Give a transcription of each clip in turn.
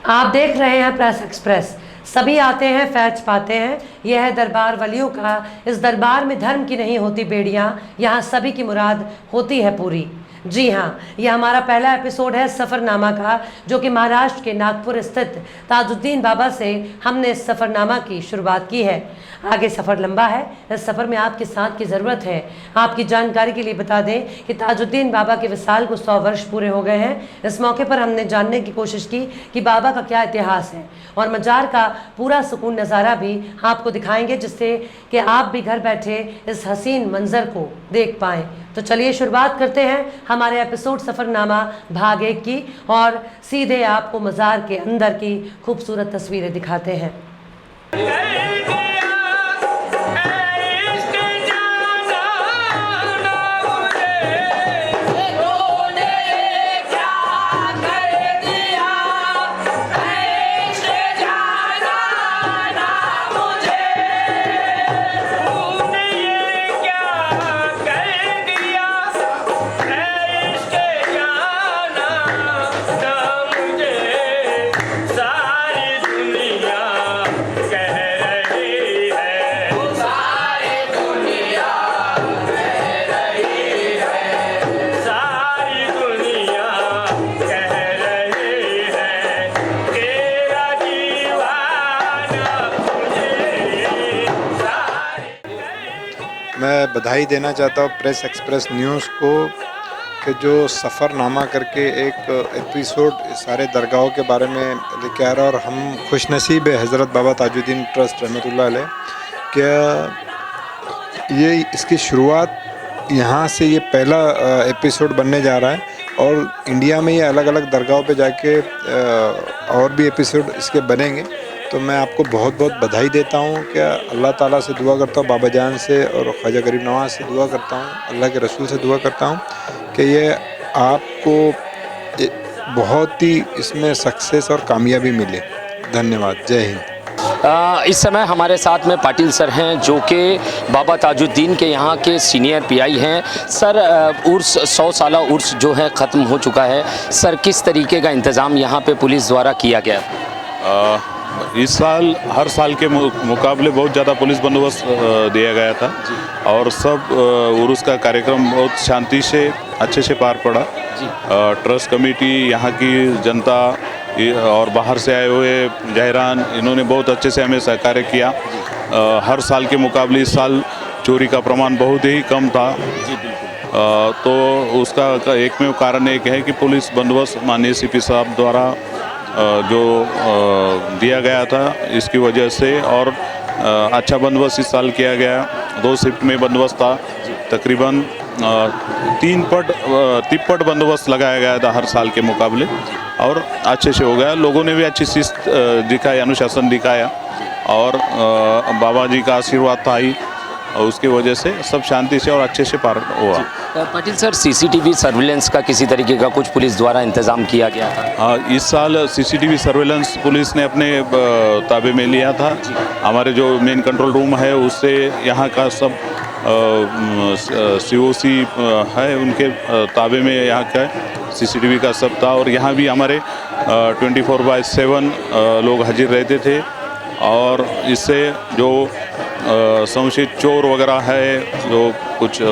आप देख रहे हैं प्रेस एक्सप्रेस। सभी आते हैं फैज पाते हैं। यह है दरबार वलियों का। इस दरबार में धर्म की नहीं होती बेड़ियां, यहाँ सभी की मुराद होती है पूरी। जी हाँ, यह हमारा पहला एपिसोड है सफ़रनामा का, जो कि महाराष्ट्र के नागपुर स्थित ताजुद्दीन बाबा से हमने इस सफ़रनामा की शुरुआत की है। आगे सफ़र लंबा है। इस सफ़र में आपके साथ की ज़रूरत है। आपकी जानकारी के लिए बता दें कि ताजुद्दीन बाबा के विसाल को 100 वर्ष पूरे हो गए हैं। इस मौके पर हमने जानने की कोशिश की कि बाबा का क्या इतिहास है और मजार का पूरा सुकून नज़ारा भी आपको दिखाएंगे, जिससे कि आप भी घर बैठे इस हसीन मंज़र को देख पाएँ। तो चलिए शुरुआत करते हैं हमारे एपिसोड सफ़रनामा भाग 1 की, और सीधे आपको मज़ार के अंदर की खूबसूरत तस्वीरें दिखाते हैं। मैं बधाई देना चाहता हूँ प्रेस एक्सप्रेस न्यूज़ को कि जो सफ़रनामा करके एक एपिसोड सारे दरगाहों के बारे में लेके आ रहा है, और हम खुशनसीब है हज़रत बाबा ताजुद्दीन ट्रस्ट रहमतुल्लाह अलैह क्या ये इसकी शुरुआत यहाँ से ये पहला एपिसोड बनने जा रहा है, और इंडिया में ये अलग अलग दरगाहों पे जाके और भी एपिसोड इसके बनेंगे। तो मैं आपको बहुत बहुत बधाई देता हूँ। क्या अल्लाह ताला से दुआ करता हूँ, बाबा जान से और ख्वाजा गरीब नवाज़ से दुआ करता हूँ, अल्लाह के रसूल से दुआ करता हूँ कि ये आपको बहुत ही इसमें सक्सेस और कामयाबी मिले। धन्यवाद। जय हिंद। इस समय हमारे साथ में पाटिल सर हैं, जो कि बाबा ताजुद्दीन के यहाँ के सीनियर पीआई हैं। सर, उर्स 100 साला उर्स जो है ख़त्म हो चुका है। सर, किस तरीके का इंतज़ाम यहाँ पे पुलिस द्वारा किया गया? इस साल हर साल के मुकाबले बहुत ज़्यादा पुलिस बंदोबस्त दिया गया था, और सब उर्स का कार्यक्रम बहुत शांति से अच्छे से पार पड़ा। ट्रस्ट कमेटी, यहाँ की जनता और बाहर से आए हुए जाहिरान, इन्होंने बहुत अच्छे से हमें सहकार्य किया। हर साल के मुकाबले इस साल चोरी का प्रमाण बहुत ही कम था। तो उसका एकमेव कारण एक है कि पुलिस बंदोबस्त माननीय सीपी साहब द्वारा जो दिया गया था, इसकी वजह से, और अच्छा बंदोबस्त इस साल किया गया। 2 शिफ्ट में बंदोबस्त था। तकरीबन 3 तिप्पट बंदोबस्त लगाया गया था हर साल के मुकाबले, और अच्छे से हो गया। लोगों ने भी अच्छी शिस्त दिखाई, अनुशासन दिखाया, और बाबा जी का आशीर्वाद था ही, और उसकी वजह से सब शांति से और अच्छे से पार हुआ। पाटिल सर, सीसीटीवी सर्विलेंस का किसी तरीके का कुछ पुलिस द्वारा इंतज़ाम किया गया था? इस साल सीसीटीवी सर्विलेंस पुलिस ने अपने ताबे में लिया था। हमारे जो मेन कंट्रोल रूम है, उससे यहाँ का सब COC है, उनके ताबे में यहाँ का सीसीटीवी का सब था। और यहाँ भी हमारे 24/7 लोग हाजिर रहते थे, और इससे जो संशयित चोर वगैरह है, जो कुछ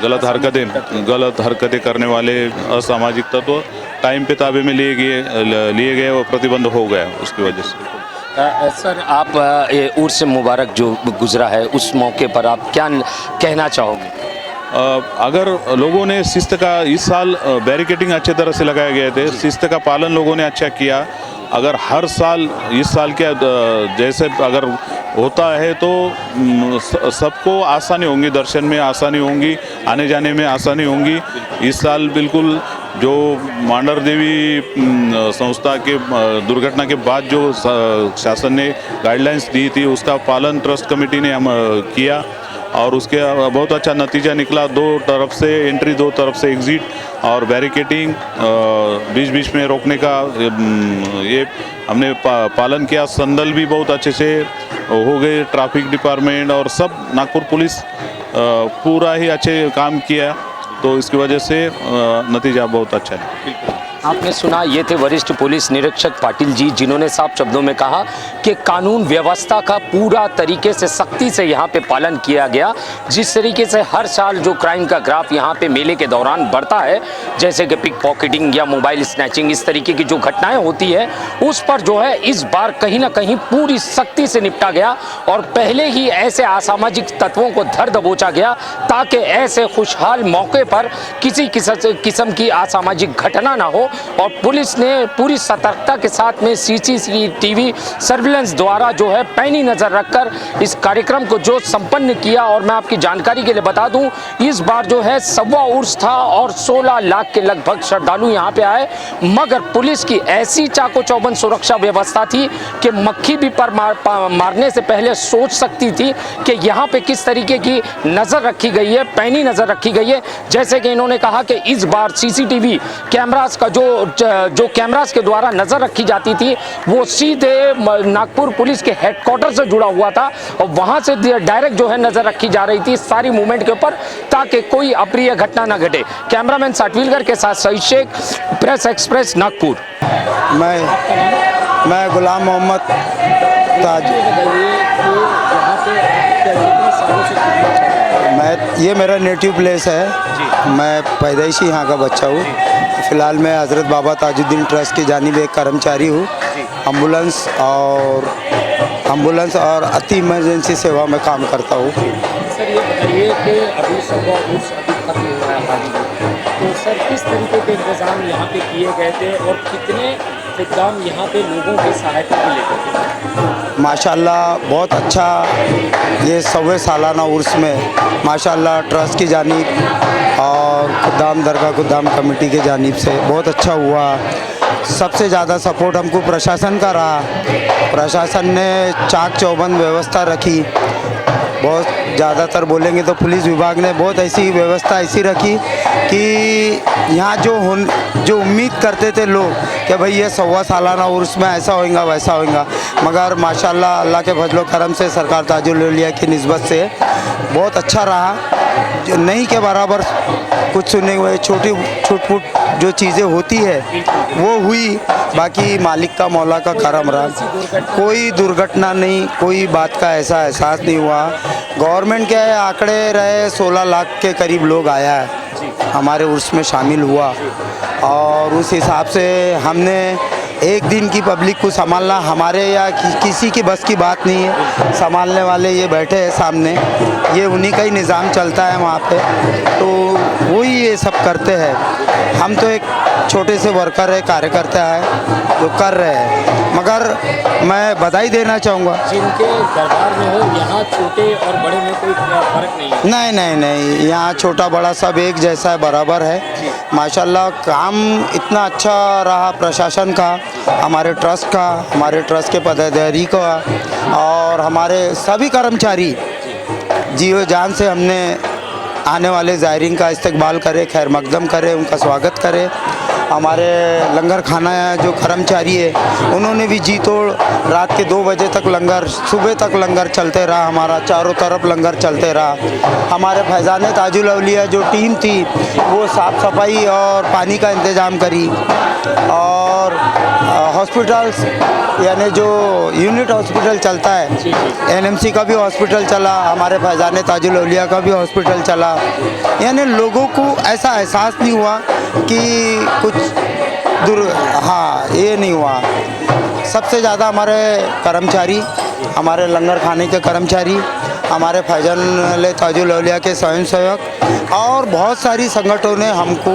गलत हरकतें करने वाले असामाजिक तत्व टाइम पे ताबे में लिए गए और प्रतिबंध हो गया उसकी वजह से। सर, आप उर्स मुबारक जो गुजरा है, उस मौके पर आप क्या कहना चाहोगे? अगर लोगों ने शिस्त का, इस साल बैरिकेडिंग अच्छे तरह से लगाए गए थे, शिस्त का पालन लोगों ने अच्छा किया। अगर हर साल इस साल के जैसे अगर होता है तो सबको आसानी होंगी, दर्शन में आसानी होंगी, आने जाने में आसानी होंगी। इस साल बिल्कुल जो मांडर देवी संस्था के दुर्घटना के बाद जो शासन ने गाइडलाइंस दी थी, उसका पालन ट्रस्ट कमेटी ने हम किया, और उसके बहुत अच्छा नतीजा निकला। 2 तरफ से एंट्री, 2 तरफ से एग्ज़िट, और बैरिकेडिंग बीच बीच में रोकने का ये हमने पालन किया। संदल भी बहुत अच्छे से हो गए। ट्रैफिक डिपार्टमेंट और सब नागपुर पुलिस पूरा ही अच्छे काम किया, तो इसकी वजह से नतीजा बहुत अच्छा है। आपने सुना, ये थे वरिष्ठ पुलिस निरीक्षक पाटिल जी, जिन्होंने साफ शब्दों में कहा कि कानून व्यवस्था का पूरा तरीके से सख्ती से यहाँ पे पालन किया गया। जिस तरीके से हर साल जो क्राइम का ग्राफ यहाँ पे मेले के दौरान बढ़ता है, जैसे कि पिक पॉकेटिंग या मोबाइल स्नैचिंग, इस तरीके की जो घटनाएं होती है, उस पर जो है इस बार कहीं ना कहीं पूरी सख्ती से निपटा गया और पहले ही ऐसे असामाजिक तत्वों को धर दबोचा गया ताकि ऐसे खुशहाल मौके पर किसी किस्म की असामाजिक घटना ना हो। और पुलिस ने पूरी सतर्कता के साथ में सीसीटीवी सर्विलेंस द्वारा जो है पैनी नजर रखकर इस कार्यक्रम को जो संपन्न किया। और मैं आपकी जानकारी के लिए बता दूं, इस बार जो है 1.25 उर्स था और 16 लाख के लगभग श्रद्धालु यहाँ पे आए, मगर पुलिस की ऐसी चाको चौबंद सुरक्षा व्यवस्था थी कि मक्खी भी पर मारने से पहले सोच सकती थी कि यहाँ पे किस तरीके की नजर रखी गई है, पैनी नजर रखी गई है। जैसे कि इन्होंने कहा कि इस बार सीसीटीवी कैमरास का जो कैमरास के द्वारा नजर रखी जाती थी वो सीधे नागपुर पुलिस के हेडक्वार्टर से जुड़ा हुआ था और वहां से डायरेक्ट जो है नजर रखी जा रही थी सारी मूवमेंट के ऊपर, ताकि कोई अप्रिय घटना न घटे। कैमरामैन साटविलकर के साथ सईद शेख, प्रेस एक्सप्रेस, नागपुर। मैं गुलाम मोहम्मद ताज। ये मेरा नेटिव प्लेस है, मैं पैदाइशी यहाँ का बच्चा हूँ। फ़िलहाल मैं हज़रत बाबा ताजुद्दीन ट्रस्ट की जानिब एक कर्मचारी हूँ। एम्बुलेंस और अति इमरजेंसी सेवा में काम करता हूँ। सर ये बताइए कि अभी सब उर्स अभी खत्म हो रहा है हाल ही में, तो सर किस तरीके के इंतज़ाम यहाँ पे किए गए थे और कितने इक़दाम यहाँ पे लोगों की सहायता को लेकर थे? माशाल्लाह बहुत अच्छा, ये 100वें सालाना उर्स में माशाल्लाह ट्रस्ट की जानिब और खुदाम दरगाह खुदाम कमेटी के जानिब से बहुत अच्छा हुआ। सबसे ज़्यादा सपोर्ट हमको प्रशासन का रहा। प्रशासन ने चाक चौबंद व्यवस्था रखी। बहुत ज़्यादातर बोलेंगे तो पुलिस विभाग ने बहुत ऐसी व्यवस्था ऐसी रखी कि यहाँ जो उम्मीद करते थे लोग कि भाई ये 1.25 सालाना उर्स में ऐसा होगा वैसा होगा, मगर माशाल्लाह अल्लाह के फजलो करम से सरकार ताजुल औलिया की निस्बत से बहुत अच्छा रहा। जो नहीं के बराबर कुछ सुनने हुए छोटी छुट जो चीज़ें होती है वो हुई, बाकी मालिक का मौला का करम रहा। कोई दुर्घटना नहीं, कोई बात का ऐसा एहसास नहीं हुआ। गवर्नमेंट के आंकड़े रहे 16 लाख के करीब लोग आया है हमारे उर्स में शामिल हुआ और उस हिसाब से हमने एक दिन की पब्लिक को संभालना हमारे या किसी की बस की बात नहीं है। संभालने वाले ये बैठे हैं सामने, ये उन्हीं का ही निज़ाम चलता है वहाँ पे, तो वही ये सब करते हैं। हम तो एक छोटे से वर्कर है, कार्यकर्ता है जो कर रहे हैं, मगर मैं बधाई देना चाहूँगा जिनके दरबार में हो, यहाँ छोटे और बड़े में कोई फर्क नहीं है। नहीं, यहाँ छोटा बड़ा सब एक जैसा है, बराबर है। माशाल्लाह काम इतना अच्छा रहा प्रशासन का, हमारे ट्रस्ट का, हमारे ट्रस्ट के पदाधिकारी का और हमारे सभी कर्मचारी जीव जान से हमने आने वाले ज़ायरीन का इस्तकबाल करे, खैर मकदम करे, उनका स्वागत करे। हमारे लंगर खाना जो कर्मचारी है उन्होंने भी जी तोड़ रात के 2 बजे तक लंगर, सुबह तक लंगर चलते रहा, हमारा चारों तरफ लंगर चलते रहा। हमारे फैज़ान ताजुल औलिया जो टीम थी वो साफ़ सफाई और पानी का इंतज़ाम करी और हॉस्पिटल्स यानी जो यूनिट हॉस्पिटल चलता है, एनएमसी का भी हॉस्पिटल चला, हमारे फैज़ान ताजुल औलिया का भी हॉस्पिटल चला। यानी लोगों को ऐसा एहसास नहीं हुआ कि कुछ ये नहीं हुआ। सबसे ज़्यादा हमारे कर्मचारी, हमारे लंगर खाने के कर्मचारी, हमारे फैज़ान ताजुल औलिया के स्वयंसेवक और बहुत सारी संगठनों ने हमको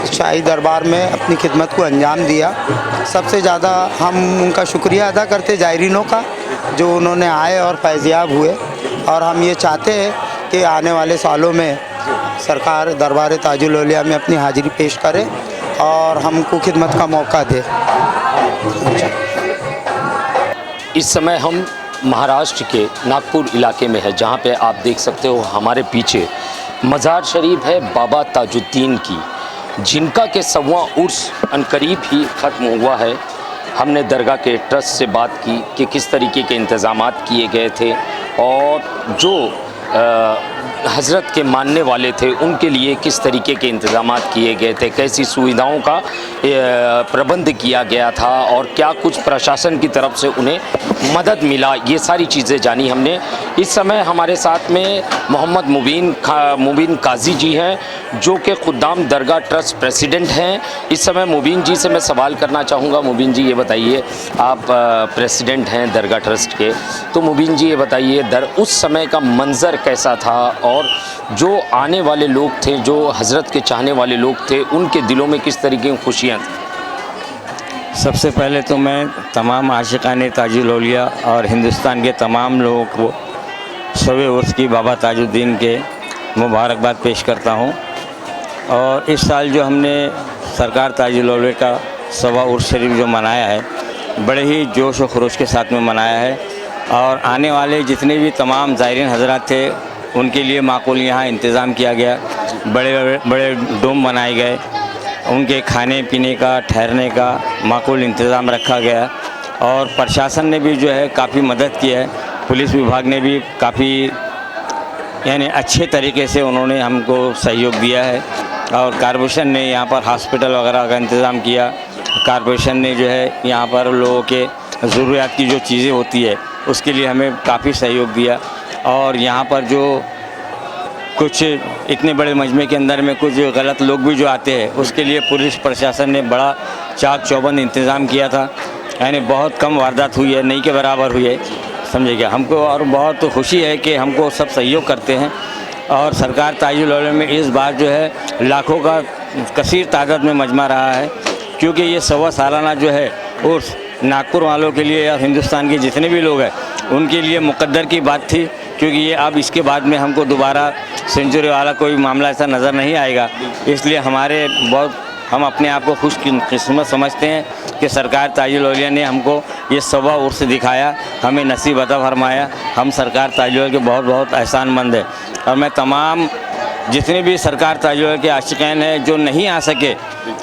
शाही दरबार में अपनी खिदमत को अंजाम दिया। सबसे ज़्यादा हम उनका शुक्रिया अदा करते ज़ायरीनों का जो उन्होंने आए और फैज़याब हुए, और हम ये चाहते हैं कि आने वाले सालों में सरकार दरबार ताजुल औलिया में अपनी हाज़िरी पेश करे और हमको खिदमत का मौका दे। इस समय हम महाराष्ट्र के नागपुर इलाके में है, जहाँ पे आप देख सकते हो हमारे पीछे मज़ार शरीफ है बाबा ताजुद्दीन की, जिनका के 1.25 उर्स अनकरीब ही ख़त्म हुआ है। हमने दरगाह के ट्रस्ट से बात की कि किस तरीके के इंतज़ामात किए गए थे और जो हज़रत के मानने वाले थे उनके लिए किस तरीके के इंतज़ाम किए गए थे, कैसी सुविधाओं का प्रबंध किया गया था और क्या कुछ प्रशासन की तरफ से उन्हें मदद मिला, ये सारी चीज़ें जानी हमने। इस समय हमारे साथ में मोहम्मद मुबीन काजी जी हैं जो कि खुद्दाम दरगाह ट्रस्ट प्रेसिडेंट हैं। इस समय मुबीन जी से मैं सवाल करना चाहूँगा। मुबीन जी ये बताइए, आप प्रेसिडेंट हैं दरगाह ट्रस्ट के, तो मुबीन जी ये बताइए उस समय का मंज़र कैसा था और जो आने वाले लोग थे, जो हज़रत के चाहने वाले लोग थे, उनके दिलों में किस तरीके की खुशियाँ थी? सबसे पहले तो मैं तमाम आशिकाने ताजुल औलिया और हिंदुस्तान के तमाम लोगों को शब उर्स की बाबा ताजुद्दीन के मुबारकबाद पेश करता हूँ। और इस साल जो हमने सरकार ताजुल औलिया का सवा उर्स शरीफ जो मनाया है, बड़े ही जोश और खरोश के साथ में मनाया है। और आने वाले जितने भी तमाम ज़ायरीन हज़रात थे उनके लिए माकूल यहाँ इंतज़ाम किया गया। बड़े बड़े डोम बनाए गए, उनके खाने पीने का, ठहरने का माकूल इंतज़ाम रखा गया। और प्रशासन ने भी जो है काफ़ी मदद की है। पुलिस विभाग ने भी काफ़ी यानी अच्छे तरीके से उन्होंने हमको सहयोग दिया है। और कॉरपोरेशन ने यहाँ पर हॉस्पिटल वगैरह का इंतज़ाम किया। कॉरपोरेशन ने जो है यहाँ पर लोगों के ज़रूरियात की जो चीज़ें होती है उसके लिए हमें काफ़ी सहयोग दिया। और यहाँ पर जो कुछ इतने बड़े मजमे के अंदर में कुछ गलत लोग भी जो आते हैं उसके लिए पुलिस प्रशासन ने बड़ा चाक चौबंद इंतज़ाम किया था। यानी बहुत कम वारदात हुई है, नहीं के बराबर हुई है, समझिएगा। हमको और बहुत खुशी है कि हमको सब सहयोग करते हैं। और सरकार ताजुल औलिया में इस बार जो है लाखों का कसीर तादाद में मजमा रहा है, क्योंकि ये सवा सालाना जो है उर्स नागपुर वालों के लिए या हिंदुस्तान के जितने भी लोग हैं उनके लिए मुकद्दर की बात थी। क्योंकि ये अब इसके बाद में हमको दोबारा सेंचुरी वाला कोई मामला ऐसा नज़र नहीं आएगा। इसलिए हम अपने आप को खुशकिस्मत समझते हैं कि सरकार ताजुल औलिया ने हमको ये सवा उर्स दिखाया, हमें नसीब अता फरमाया। हम सरकार ताजुल औलिया के बहुत बहुत एहसानमंद हैं। और मैं तमाम जितने भी सरकार ताजुल औलिया के आशिक़ीन हैं जो नहीं आ सके,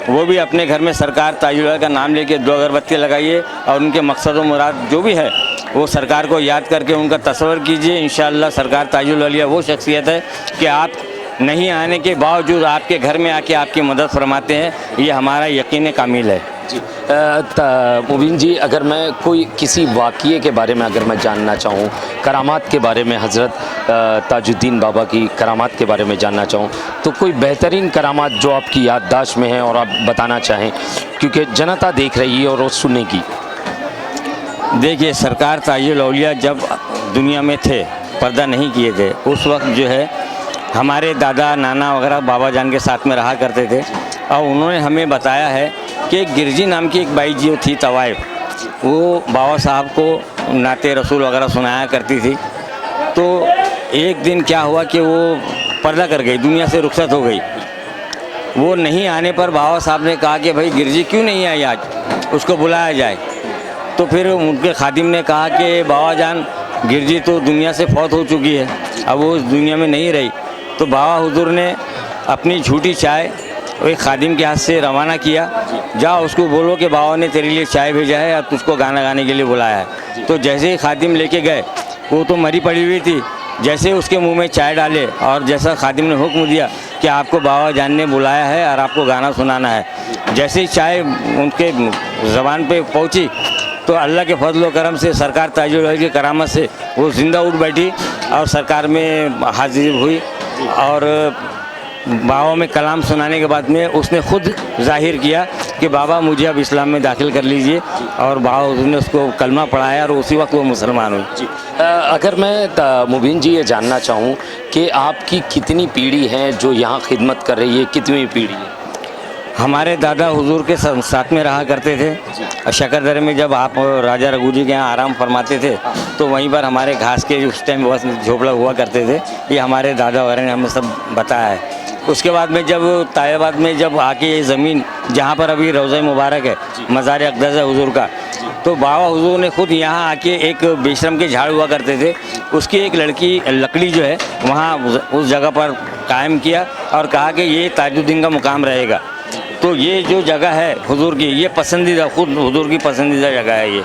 वो भी अपने घर में सरकार ताजुल औलिया का नाम लेके 2 अगरबत्ती लगाइए और उनके मकसद व मुराद जो भी है वो सरकार को याद करके उनका तस्वर कीजिए। इंशाअल्लाह सरकार ताजुल औलिया वो शख्सियत है कि आप नहीं आने के बावजूद आपके घर में आके आपकी मदद फरमाते हैं, ये हमारा यकीन कामिल है। जी मुबीन जी, अगर मैं कोई किसी वाक़ये के बारे में अगर मैं जानना चाहूँ, करामात के बारे में, हज़रत ताजुद्दीन बाबा की करामात के बारे में जानना चाहूँ, तो कोई बेहतरीन करामात जो आपकी याददाश्त में है और आप बताना चाहें, क्योंकि जनता देख रही है और वो सुनेगी। देखिए, सरकार ताजुल औलिया जब दुनिया में थे, पर्दा नहीं किए थे, उस वक्त जो है हमारे दादा नाना वगैरह बाबा जान के साथ में रहा करते थे। और उन्होंने हमें बताया है कि गिरजी नाम की एक बाई जो थी तवाइफ, वो बाबा साहब को नाते रसूल वगैरह सुनाया करती थी। तो एक दिन क्या हुआ कि वो पर्दा कर गई, दुनिया से रुखसत हो गई। वो नहीं आने पर बाबा साहब ने कहा कि भाई गिरजी क्यों नहीं आई आज, उसको बुलाया जाए। तो फिर उनके खादिम ने कहा कि बाबा जान गिरजी तो दुनिया से फौत हो चुकी है, अब वो इस दुनिया में नहीं रही। तो बाबा हुजूर ने अपनी झूठी चाय एक खादिम के हाथ से रवाना किया, जा उसको बोलो कि बाबा ने तेरे लिए चाय भेजा है और तुझको गाना गाने के लिए बुलाया है। तो जैसे ही खादिम लेके गए, वो तो मरी पड़ी हुई थी, जैसे उसके मुंह में चाय डाले और जैसा खादिम ने हुक्म दिया कि आपको बाबा जान ने बुलाया है और आपको गाना सुनाना है, जैसे ही चाय उनके ज़बान पे पहुंची तो अल्लाह के फजल व करम से सरकार ताजुल औलिया की करामत से वो ज़िंदा उठ बैठी और सरकार में हाजिर हुई। और बाबा में कलाम सुनाने के बाद में उसने खुद जाहिर किया कि बाबा मुझे अब इस्लाम में दाखिल कर लीजिए, और बाबा ने उसको कलमा पढ़ाया और उसी वक्त वो मुसलमान हुई। जी अगर मैं मुबीन जी ये जानना चाहूँ कि आपकी कितनी पीढ़ी है जो यहाँ खिदमत कर रही है, कितनी पीढ़ी है? हमारे दादा हुजूर के साथ में रहा करते थे। शकरदरे में जब आप राजा रघु जी के यहाँ आराम फरमाते थे तो वहीं पर हमारे घास के उस टाइम बस झोपड़ा हुआ करते थे। ये हमारे दादा वगैरह ने हमें सब बताया है। उसके बाद में जब तायाबाद में जब आके ये ज़मीन जहाँ पर अभी रोज़ा मुबारक है, मज़ार अक़दस है हुजूर का, तो बाबा हुजूर ने खुद यहाँ आके एक बेशरम के झाड़ हुआ करते थे, उसकी एक लकड़ी जो है वहाँ उस जगह पर कायम किया और कहा कि ये ताजुद्दीन का मुकाम रहेगा। तो ये जो जगह है हुजूर की, ये पसंदीदा, खुद हुजूर की पसंदीदा जगह है ये।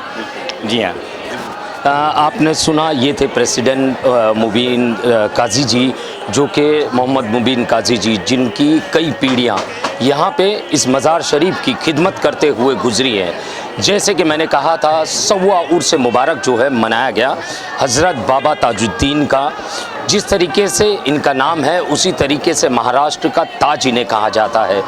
जी हाँ। आपने सुना, ये थे प्रेसिडेंट मुबीन काजी जी जो कि मोहम्मद मुबीन काजी जी, जिनकी कई पीढ़ियाँ यहाँ पे इस मज़ार शरीफ की खिदमत करते हुए गुजरी हैं। जैसे कि मैंने कहा था, 100वां उर्स मुबारक जो है मनाया गया हज़रत बाबा ताजुद्दीन का। जिस तरीके से इनका नाम है उसी तरीके से महाराष्ट्र का ताज इन्हें कहा जाता है।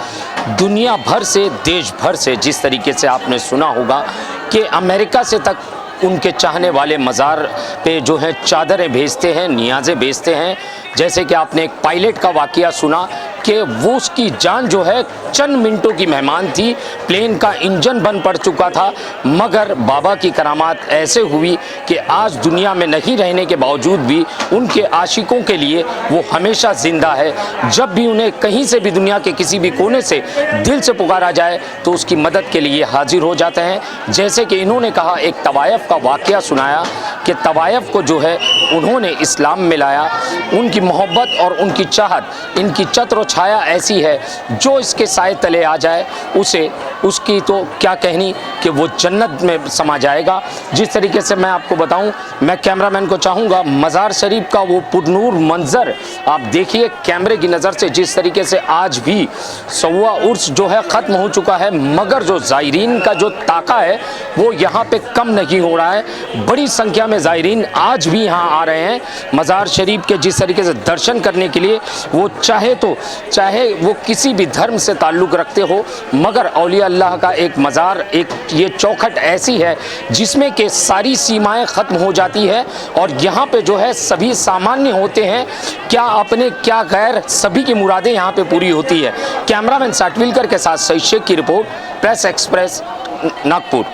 दुनिया भर से, देश भर से, जिस तरीके से आपने सुना होगा कि अमेरिका से तक उनके चाहने वाले मज़ार पे जो है चादरें भेजते हैं, नियाज़ें भेजते हैं। जैसे कि आपने एक पायलट का वाक़या सुना कि वो उसकी जान जो है चंद मिनटों की मेहमान थी, प्लेन का इंजन बंद पड़ चुका था, मगर बाबा की करामात ऐसे हुई कि आज दुनिया में नहीं रहने के बावजूद भी उनके आशिकों के लिए वो हमेशा ज़िंदा है। जब भी उन्हें कहीं से भी दुनिया के किसी भी कोने से दिल से पुकारा जाए तो उसकी मदद के लिए हाजिर हो जाते हैं। जैसे कि इन्होंने कहा, एक तवायफ़ का वाक़या सुनाया कि तवायफ़ को जो है उन्होंने इस्लाम में लाया। उनकी मोहब्बत और उनकी चाहत, इनकी छत्र छाया ऐसी है, जो इसके साए तले आ जाए उसे, उसकी तो क्या कहनी कि वो जन्नत में समा जाएगा। जिस तरीके से मैं आपको बताऊं, मैं कैमरामैन को चाहूँगा मज़ार शरीफ का वो पुरनूर मंज़र आप देखिए कैमरे की नज़र से। जिस तरीके से आज भी 100वां उर्स जो है ख़त्म हो चुका है, मगर जो ज़ायरीन का जो ताका है वो यहाँ पे कम नहीं हो रहा है। बड़ी संख्या में ज़ायरीन आज भी यहाँ आ रहे हैं मज़ार शरीफ के जिस तरीके से दर्शन करने के लिए। वो चाहे वो किसी भी धर्म से ताल्लुक़ रखते हो, मगर औलिया अल्लाह का एक मज़ार, एक ये चौखट ऐसी है जिसमें कि सारी सीमाएं ख़त्म हो जाती है और यहाँ पे जो है सभी सामान्य होते हैं, क्या अपने क्या गैर, सभी की मुरादें यहाँ पे पूरी होती है। कैमरामैन साटविलकर के साथ सईद शेख की रिपोर्ट, प्रेस एक्सप्रेस, नागपुर।